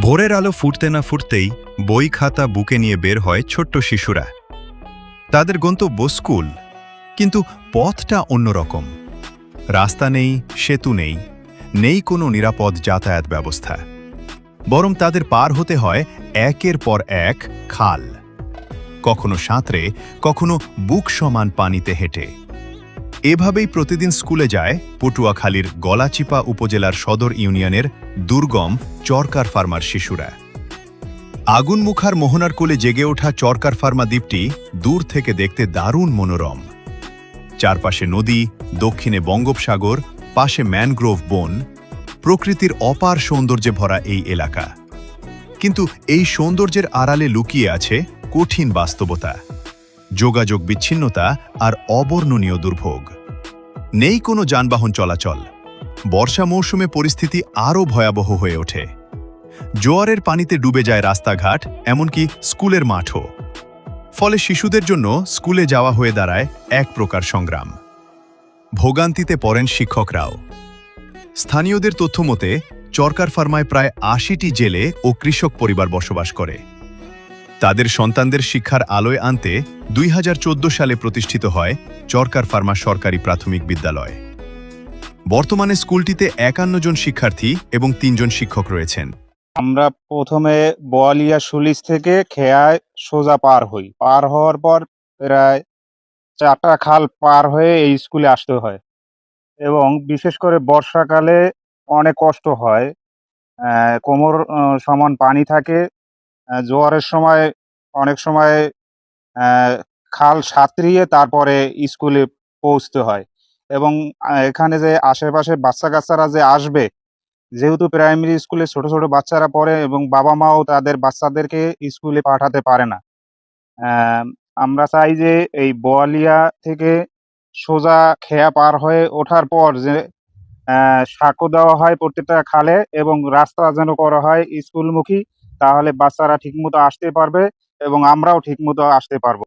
ভোরের আলো ফুটতে না ফুটতেই বই খাতা বুকে নিয়ে বের হয় ছোট্ট শিশুরা। তাদের গন্তব্য স্কুল, কিন্তু পথটা অন্যরকম। রাস্তা নেই, সেতু নেই, নেই কোনো নিরাপদ যাতায়াত ব্যবস্থা। বরং তাদের পার হতে হয় একের পর এক খাল, কখনো সাঁতরে, কখনো বুক সমান পানিতে হেঁটে। এভাবেই প্রতিদিন স্কুলে যায় পটুয়াখালীর গলাচিপা উপজেলার সদর ইউনিয়নের দুর্গম চরকার ফার্মার শিশুরা। আগুনমুখার মোহনার কোলে জেগে ওঠা চরকার ফার্মা দ্বীপটি দূর থেকে দেখতে দারুণ মনোরম। চারপাশে নদী, দক্ষিণে বঙ্গোপসাগর, পাশে ম্যানগ্রোভ বন, প্রকৃতির অপার সৌন্দর্যে ভরা এই এলাকা। কিন্তু এই সৌন্দর্যের আড়ালে লুকিয়ে আছে কঠিন বাস্তবতা, যোগাযোগ বিচ্ছিন্নতা আর অবর্ণনীয় দুর্ভোগ। নেই কোনো যানবাহন চলাচল। বর্ষা মৌসুমে পরিস্থিতি আরও ভয়াবহ হয়ে ওঠে। জোয়ারের পানিতে ডুবে যায় রাস্তাঘাট, এমনকি স্কুলের মাঠও। ফলে শিশুদের জন্য স্কুলে যাওয়া হয়ে দাঁড়ায় এক প্রকার সংগ্রাম। ভোগান্তিতে পড়েন শিক্ষকরাও। স্থানীয়দের তথ্যমতে চরকার ফার্মায় প্রায় ৮০টি জেলে ও কৃষক পরিবার বসবাস করে। তাদের সন্তানদের শিক্ষার আলোয় আনতে ২০১৪ সালে প্রতিষ্ঠিত হয় চরকার ফার্মা সরকারি প্রাথমিক বিদ্যালয়। বর্তমানে স্কুলটিতে ৫১ জন শিক্ষার্থী এবং ৩ জন শিক্ষক রয়েছেন। আমরা প্রথমে বোয়ালিয়া সুলিশ থেকে খেয়ায় সোজা পার হই। পার হওয়ার পর প্রায় ৪টা খাল পার হয়ে এই স্কুলে আসতে হয় এবং বিশেষ করে বর্ষাকালে অনেক কষ্ট হয়। কোমর সমান পানি থাকে। জোয়ারের সময় অনেক সময় খাল সাঁতরিয়ে তারপরে স্কুলে পৌঁছতে হয় এবং এখানে যে আশেপাশে বাচ্চা-কাচ্চারা যে আসবে, যেহেতু প্রাইমারি স্কুলে ছোট ছোট বাচ্চারা পড়ে এবং বাবা মাও তাদের বাচ্চাদেরকে স্কুলে পাঠাতে পারে না। আমরা চাই যে এই বোয়ালিয়া থেকে সোজা খেয়া পার হয়ে ওঠার পর যে সাঁকো দেওয়া হয় প্রত্যেকটা খালে এবং রাস্তা যেন করা হয় স্কুলমুখী, তাহলে বাচ্চারা ঠিকমতো আসতে পারবে এবং আমরাও ঠিকমতো আসতে পারবো।